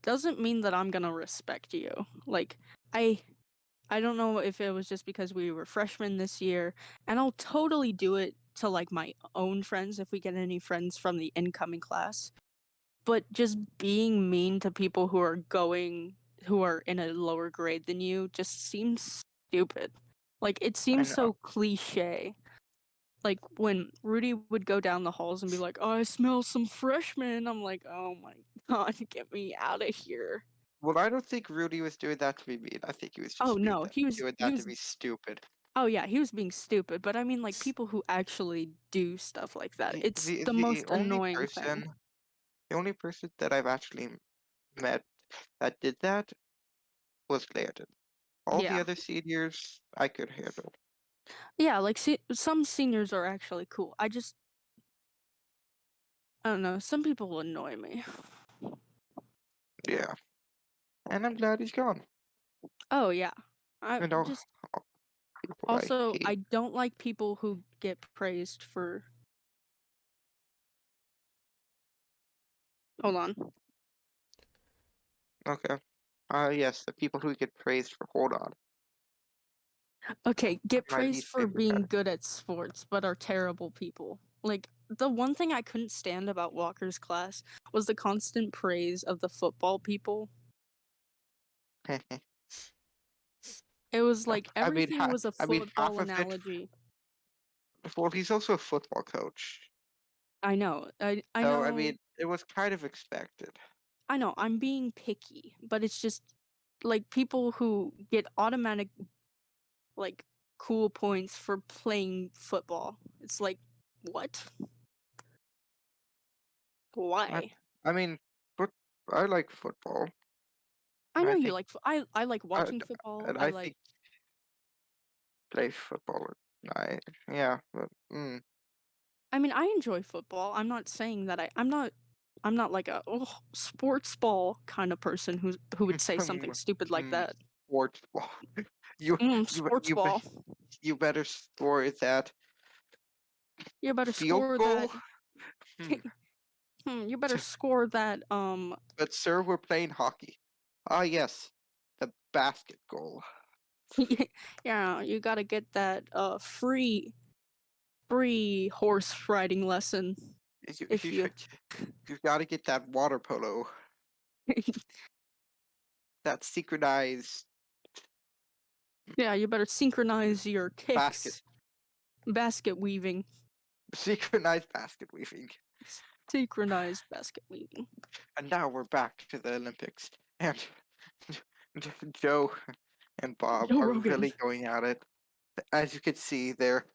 doesn't mean that I'm gonna respect you. Like I I don't know if it was just because we were freshmen this year, and I'll totally do it to like my own friends if we get any friends from the incoming class. But just being mean to people who are in a lower grade than you just seems stupid. Like it I seems know. so cliche. Like when Rudy would go down the halls and be like, "Oh, I smell some freshmen." I'm like, "Oh my god, get me out of here." Well, I don't think Rudy was doing that to be mean. I think he was Oh just no, doing he that to was be stupid. oh yeah, he was being stupid, but I mean like people who actually do stuff like that. It's the The most annoying thing. the only person that I've actually met that did that was Landon. All the Yeah. other seniors I could handle. Yeah, like some seniors are actually cool. I don't know, some people annoy me. Yeah. And I'm glad he's gone. Oh yeah. I You know, just people I also hate. I don't like people who get praised for hold on. Okay. Yes, the people who get praised for hold on. Okay, get My praised least for favorite being part. good at sports but are terrible people. Like the one thing I couldn't stand about Walker's class was the constant praise of the football people. It was like I mean, everything was a half football of it. analogy. Well, he's also a football coach, I know. I so I know. mean, it was kind of expected. I know. I'm being picky, but it's just like people who get automatic like cool points for playing football. It's like what? I, Why? I mean, but I like football. I And know I you think, like I like I, watching football. and I I like think play football. I yeah, but I mean, I enjoy football. I'm not saying that I'm not like a sports ball kind of person who would say something stupid like mm, that. sports ball. You you Sports you ball. you better score that You better field score goal. that. Hmm. You better score that. But sir, we're playing hockey. Ah, yes, the basket goal. Yeah, you gotta get that free horse riding lesson You, if you, you. you've got to get that water polo, that synchronized Yeah, you better synchronize your basket, kicks. Basket weaving. synchronized basket weaving. Synchronized basket weaving. And now we're back to the Olympics, and Joe and Bob Joe are Rogan. really going at it. As you can see, their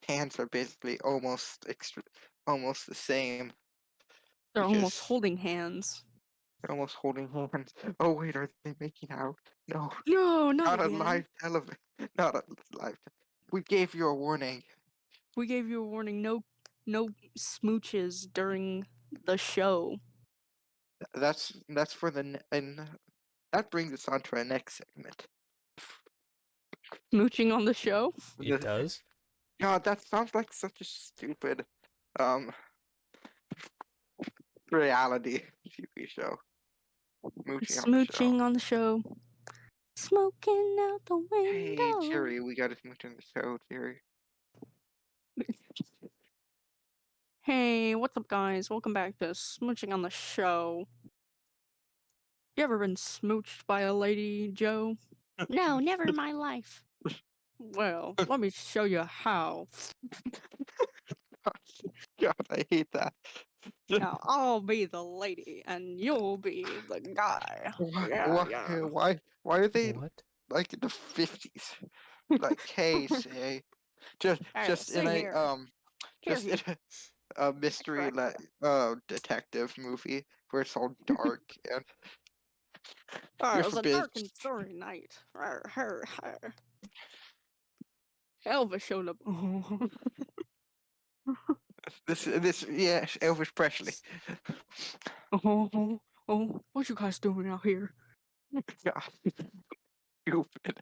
hands are basically almost the same. They're almost Because holding hands. they're almost holding hands. Oh wait, are they making out? No, No, not not again. on live television. Not on live. We gave you a warning. We gave you a warning. No smooches during the show. That's for and that brings us on to our next segment. Smooching on the show. It does. God, that sounds like such a stupid um reality TV show. Smooching on the show. Smoking out the Hey window. Jerry, we got a smooch on the show, Jerry. Hey, what's up, guys? Welcome back to Smooching on the Show. You ever been smooched by a lady, Joe? No, never in my life. Well, let me show you how. God, I hate that. Now, I'll be the lady, and you'll be the guy. Yeah. Why are they What? like in the 50s? Like, hey, say, Hey, just in see a here. just in a mystery detective movie where it's all dark and Oh, you're it was a forbidden. dark and stormy night. Elvis showed up. This yes, Elvis Presley. Oh, what you guys doing out here? God, stupid.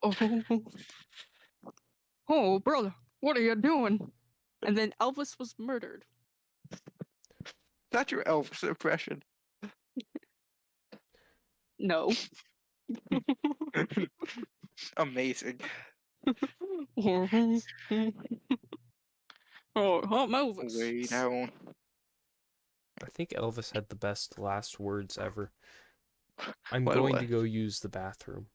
Oh, brother, what are you doing? And then Elvis was murdered. That's your Elvis impression. No. Amazing. I'm Elvis. Way down. I think Elvis had the best last words ever. I'm What going was- to go use the bathroom.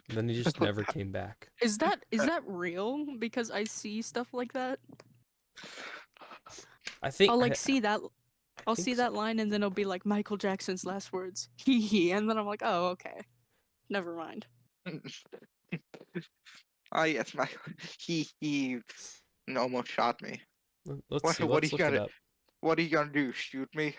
Then he just never came back. Is that real? Because I see stuff like that. I think I'll I see that. I'll think see so. that line, and then it'll be like Michael Jackson's last words. Hee hee, and then I'm like, oh, okay. Never mind. Ah, yes, my he almost shot me. Let's What- see. what Let's are you look it gonna- up. What are you gonna do? Shoot me?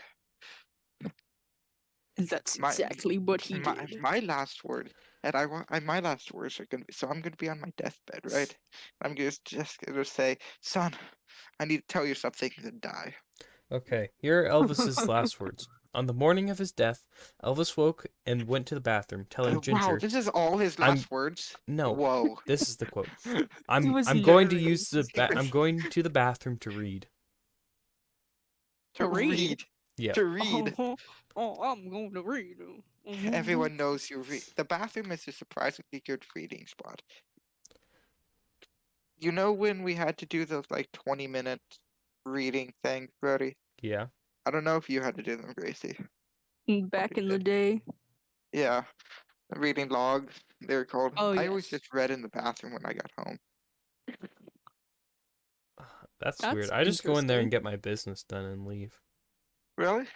That's My- exactly what he did. My last word, and my last words are gonna be. So I'm gonna be on my deathbed, right? I'm just gonna say, son, I need to tell you something and die. Okay, here are Elvis's last words. On the morning of his death, Elvis woke and went to the bathroom, telling Wow, Ginger, this is all his I'm- last words. "No, Whoa. this is the quote. He I'm was going to narrating use the his I'm going to the bathroom to read." To read? read. Yeah. To read. Oh, I'm going to read. Everyone knows you read. The bathroom is a surprisingly good reading spot. You know when we had to do those like 20-minute reading things, Brody? Yeah. I don't know if you had to do them, Gracie. Back in the day. Yeah, reading logs, they're called. Oh, I always yes. just read in the bathroom when I got home. That's That's weird. I just go in there and interesting. get my business done and leave. Really?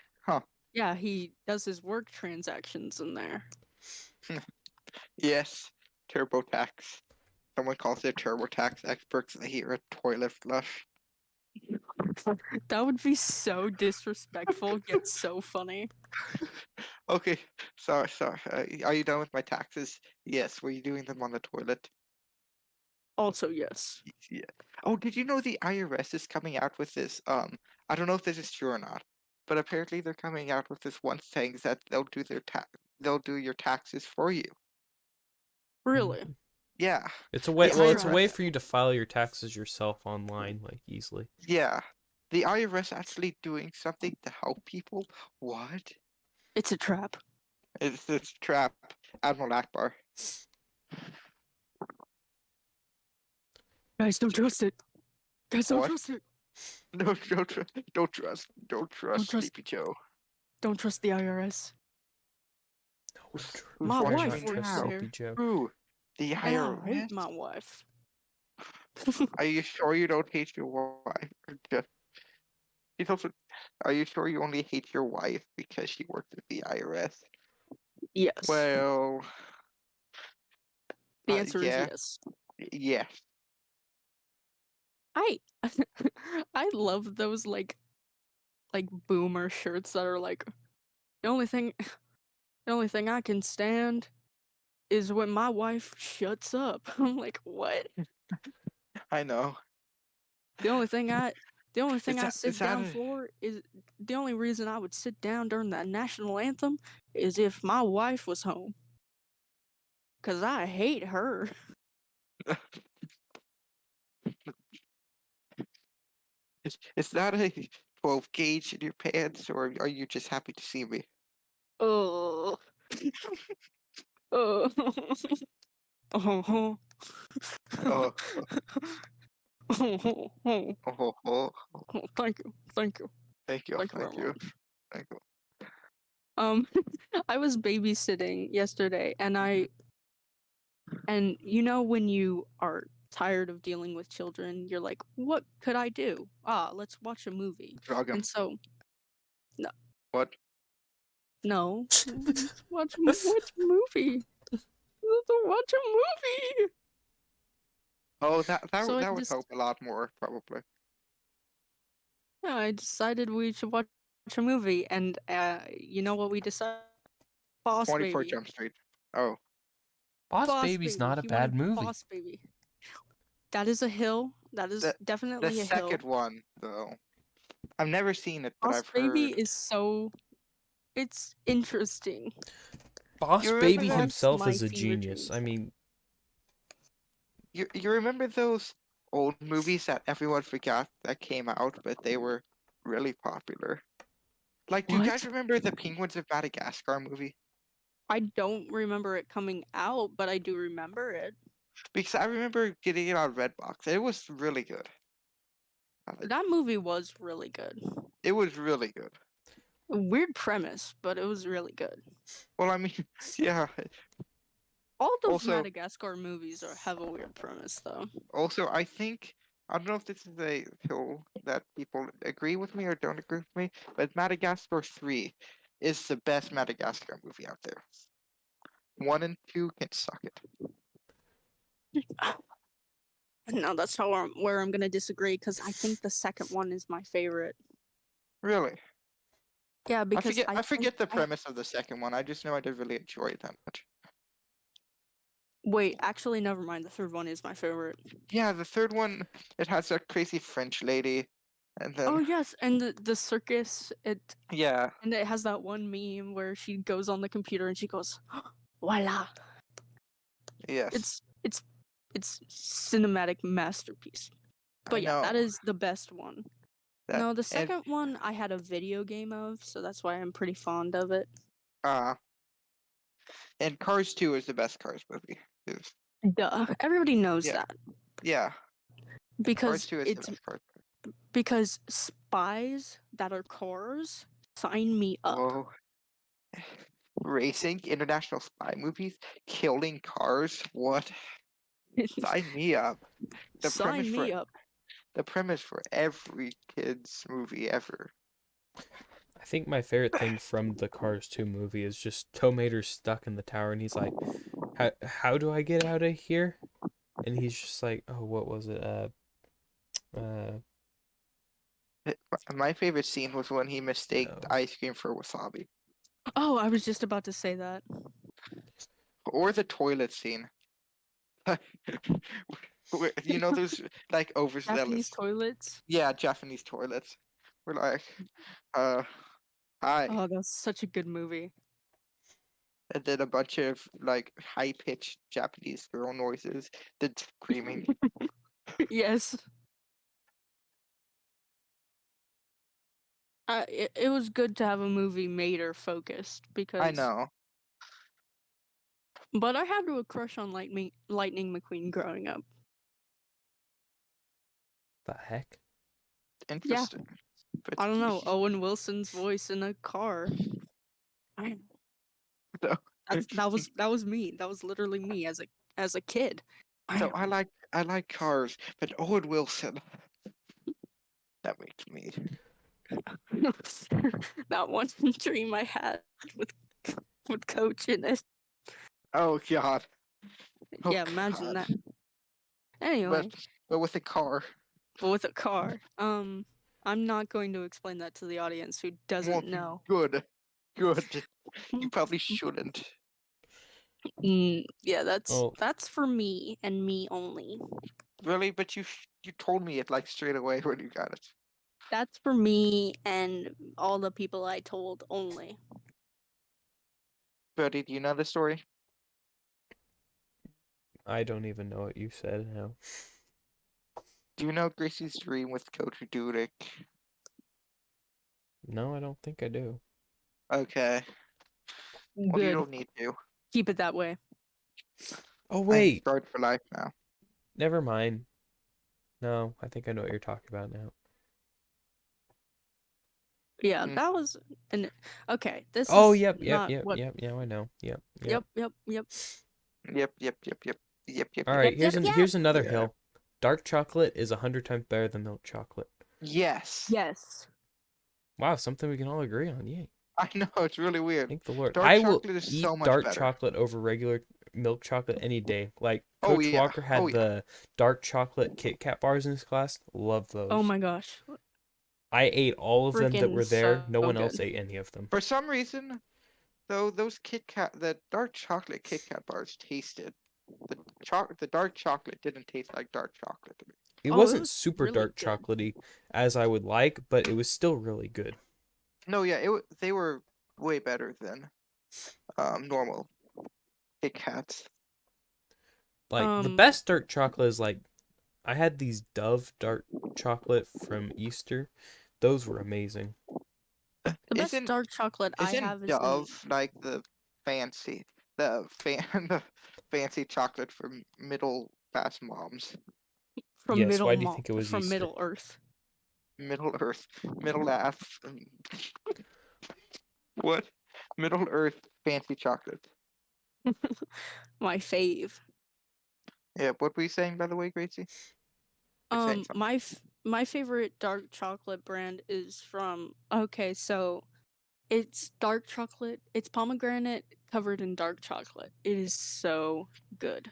Yeah, he does his work transactions in there. Yes. TurboTax. Someone calls it TurboTax experts and they hear a toilet flush. That would be so disrespectful, yet so funny. Okay, sorry. Are you done with my taxes? Yes. Were you doing them on the toilet? Also, yes. Yeah. Oh, did you know the IRS is coming out with this? I don't know if this is true or not, but apparently they're coming out with this one thing that they'll do your taxes for you. Really? Yeah, It's a way. The Well, it's a way IRS for you to file your taxes yourself online, like easily. yeah. The IRS actually doing something to help people. What? It's a trap. It's a trap. Admiral Akbar. Guys, don't trust it. Guys, don't What? trust it. No, don't trust trust- Sleepy Joe. Don't trust the IRS. Who's My watching wife me works now? there. Sleepy Joe. Who? The And I IRS? hate my wife. Are you sure you don't hate your wife? Or just... He's also... Are you sure you only hate your wife because she worked at the IRS? Yes. Well, The answer is yeah, yes. yes. I I love those like boomer shirts that are like the only thing I can stand is when my wife shuts up. I'm like, what? I know. The only thing I Is sit that down a, for is the only reason I would sit down during that national anthem is if my wife was home. 'Cause I hate her. is that a 12 gauge in your pants, or are you just happy to see me? Oh. Oh. Oh. Oh, Oh. oh, oh, oh. Thank you. Thank you. Thank you, Thank you very thank you, much. thank you. Um, I was babysitting yesterday, and you know when you are tired of dealing with children, you're like, what could I do? Ah, let's watch a movie. Drug him. And so, What? no, let's watch a movie. Let's watch a movie. Oh, that So I that would just, help a lot more, probably. yeah, I decided we should watch a movie, and you know what we decided? Boss 24 Baby. Jump Street. Oh, Boss Boss Baby's Baby. not a He bad wanted movie. Boss Baby. That is a hill. That is the the definitely a hill. second one though. I've never seen it, but Boss I've Baby heard. is so it's interesting. Boss You remember Baby that? Haunts himself my is a fever genius. dreams. I mean, You remember those old movies that everyone forgot that came out, but they were really popular? Like, do you guys What? remember the Penguins of Madagascar movie? I don't remember it coming out, but I do remember it. Because I remember getting it on Redbox. And it was really good. That movie was really good. It was really good. A weird premise, but it was really good. Well, I mean, yeah. All those Also, Madagascar movies have a weird premise, though. I think I don't know if this is a hill that people agree with me or don't agree with me, but Madagascar 3 is the best Madagascar movie out there. 1 and 2 can suck it. No, that's where I'm gonna disagree because I think the second one is my favorite. Really? Yeah, because I forget the I premise of the second one. I just know I didn't really enjoy it that much. wait. Actually, never mind. The third one is my favorite. Yeah, the third one, it has a crazy French lady, and Oh then yes, and the circus. yeah, And it has that one meme where she goes on the computer and she goes, "Voila!" yes, It's cinematic masterpiece. I But yeah, that know is the best one. that. No, the And second one I had a video game of, so that's why I'm pretty fond of it. uh, and Cars 2 is the best Cars movie. Is- Duh, everybody knows Yeah, that yeah, Cars because 2 is the best Cars. spies that are cars sign me up. Oh, racing, international spy movies, killing cars. What? Sign me up. The premise Sign for me up. the premise for every kids movie ever. I think my favorite thing from the Cars 2 movie is just Tow Mater's stuck in the tower and he's like, how do I get out of here? And he's just like, oh, what was it? My favorite scene was when he mistaked No. ice cream for wasabi, Oh, I was just about to say that. or the toilet scene. You know, those like overzealous. Japanese toilets. Yeah, Japanese toilets. We're like, uh, hi, Oh, that's such a good movie. and then a bunch of like high pitched Japanese girl noises, then screaming. Yes. It was good to have a movie Mater focused I because, know. but I had a crush on Lightning McQueen growing up. The heck? Interesting. But I don't know, Owen Wilson's voice in a car. I no. that was me. That was literally me as a kid. So I like Cars, but Owen Wilson. That makes me. That one dream I had with Coach in it. Oh God. Oh, Yeah, imagine God. that. Anyway, But with a car. but with a car. I'm not going to explain that to the audience who Well, doesn't know. good. Good. You probably shouldn't. Yeah, Oh, that's for me and me only. Really? But you told me it like straight away when you got it. That's for me and all the people I told only. Birdie, do you know the story? I don't even know what you said now. Do you know Gracie's dream with Coach Dudek? No, I don't think I do. Okay. Well, you Good. don't need to. Keep it that way. Oh I'm wait, scarred for life now. never mind. No, I think I know what you're talking about now. Yeah, Mm. that was an okay. This Oh, is yep, not what. yep. Now I know. Yep. Yep. Yep. All right, Yep, yep. here's another Yeah. hill. Dark chocolate is 100 times better than milk chocolate. Yes. Yes. Wow, something we can all agree on. Yay. I know, it's really weird. Thank the Lord. Dark I will chocolate is eat so much dark better. chocolate over regular milk chocolate any day. Like Oh, Coach yeah. Walker had Oh, yeah. the dark chocolate Kit Kat bars in his class. Love those. Oh my gosh. I ate all of them that Freaking were there. No so one else good. ate any of them. For some reason, though, the dark chocolate Kit Kat bars tasted. The dark chocolate didn't taste like dark chocolate to me. It Oh, it wasn't was super really dark good. chocolatey as I would like, but it was still really good. No, yeah, they were way better than normal Kit Kats. Like the Um, best dark chocolate is like I had these Dove dark chocolate from Easter. Those were amazing. the best Isn't dark chocolate I isn't have is Dove like the fancy chocolate for middle class moms? from Yes, why do you think it was from Easter? Middle Earth. Middle Earth, Middle Earth. What? Middle Earth fancy chocolate. My fave. Yeah, what were you saying, by the way, Gracie? You're saying something. My favorite dark chocolate brand is from okay, so it's dark chocolate. It's pomegranate covered in dark chocolate. It is so good.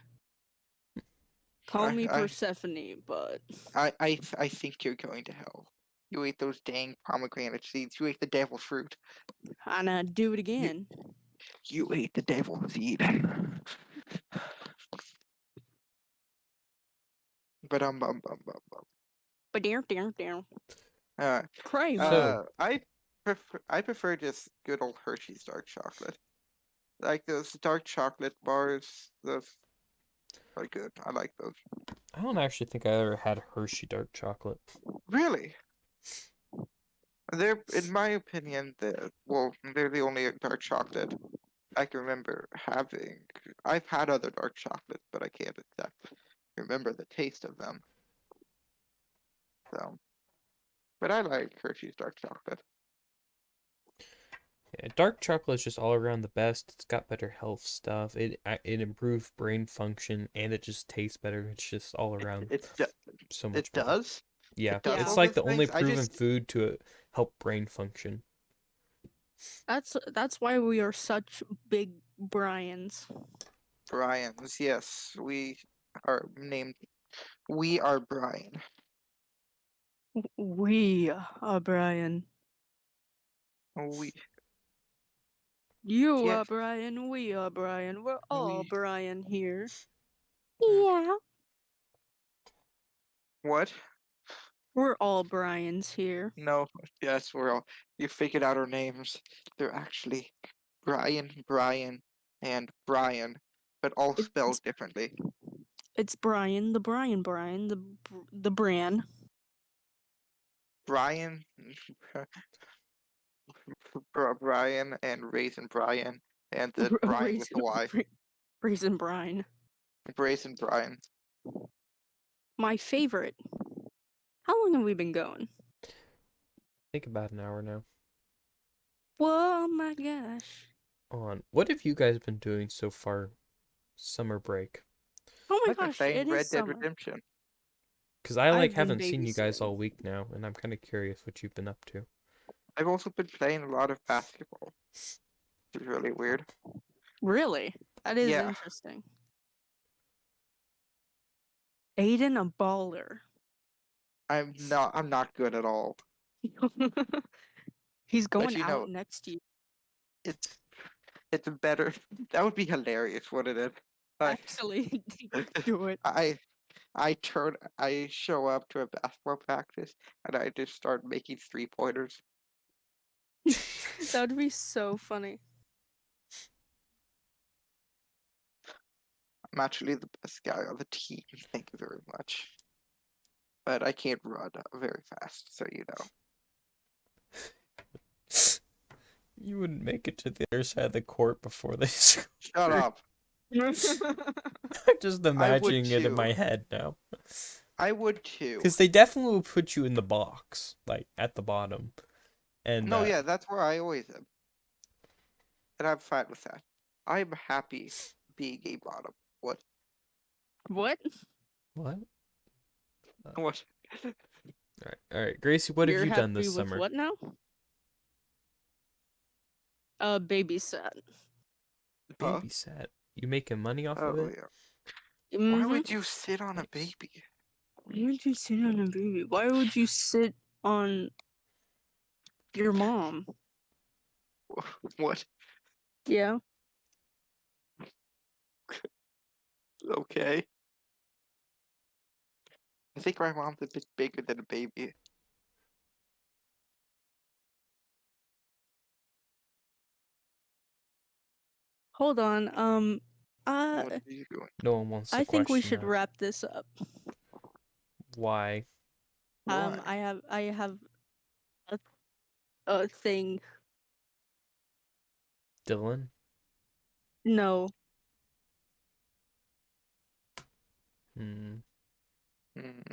Call me I, Persephone, but I think you're going to hell. You ate those dang pomegranate seeds. You ate the devil fruit. and I do it again. You ate the devil seed. But But down. uh, Crave. So- I prefer just good old Hershey's dark chocolate. Like those dark chocolate bars, those are good. I like those. I don't actually think I ever had Hershey dark chocolate. Really? They're, in my opinion, they're the only dark chocolate I can remember having. I've had other dark chocolates, but I can't exactly remember the taste of them. So, but I like Hershey's dark chocolate. Yeah, dark chocolate is just all around the best. It's got better health stuff. It improved brain function and it just tastes better. It's just all around so much It better. does. Yeah, It does it's all like those the only things. I proven just food to help brain function. That's why we are such big Brians. Brian's. Yes, we are named. We are Brian. We are Brian. We You are yes. Brian. We are Brian. We're all We Brian here. Mm. Yeah. What? We're all Brians here. No. Yes, we're all. You figured out our names. They're actually Brian, and Brian, but all spelled differently. It's Brian, the Brian, the Bran. Brian, Brian, and Raisin Brian, and the Brian with the Y. Raisin Brian. Raisin Brian. My favorite. How long have we been going? I think about an hour now. Oh my gosh. What have you guys been doing so far summer break? Oh my I've been gosh, playing it Red is Dead summer. Redemption. Because I I've been haven't seen you guys babysitting. all week now, and I'm kind of curious what you've been up to. I've also been playing a lot of basketball. It's really weird. Really? That is Yeah. interesting. Aiden a baller. I'm not good at all. He's going you out know- next year. It's better. That would be hilarious, wouldn't it? Like, Actually, do it. I show up to a basketball practice and I just start making 3-pointers. That would be so funny. I'm actually the best guy on the team. Thank you very much. But I can't run very fast, so you know. You wouldn't make it to the other side of the court before they score. Shut up. I'm just imagining it in my too. head now. I would too. Because they definitely will put you in the box, like at the bottom. And No, yeah, that's where I always am. And I'm fine with that. I'm happy being a bottom. What? What? What? What? All right, Gracie, what You're have you done happy this with summer? what now? Babysat. Huh? Babysat. You making money off of Oh it? yeah. Why Mhm. would you sit on a Nice. baby? Why would you sit on a baby? Why would you sit on your mom? What? Yeah. Okay. I think my mom's a bit bigger than a baby. Hold on. What are you doing? No one wants to I think we question should that. wrap this up. Why? Why? I have a thing. Dylan? No. Hmm.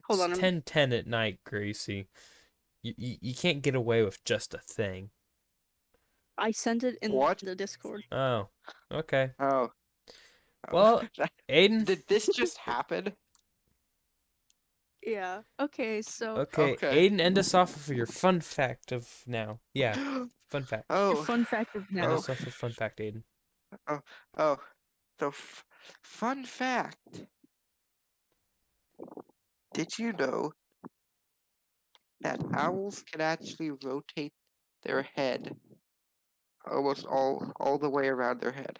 Hold It's on. 10:10 at night, Gracie. You can't get away with just a thing. I sent it in What? the Discord. Oh, okay. Oh. Well, That- Aiden. Did this just happen? Yeah. Okay, so Okay, Okay. Aiden, end us off with your fun fact of now. Yeah, fun fact. Oh. fun fact of End now. us off with fun fact, Aiden. Oh. So, fun fact. Did you know that owls can actually rotate their head almost all the way around their head?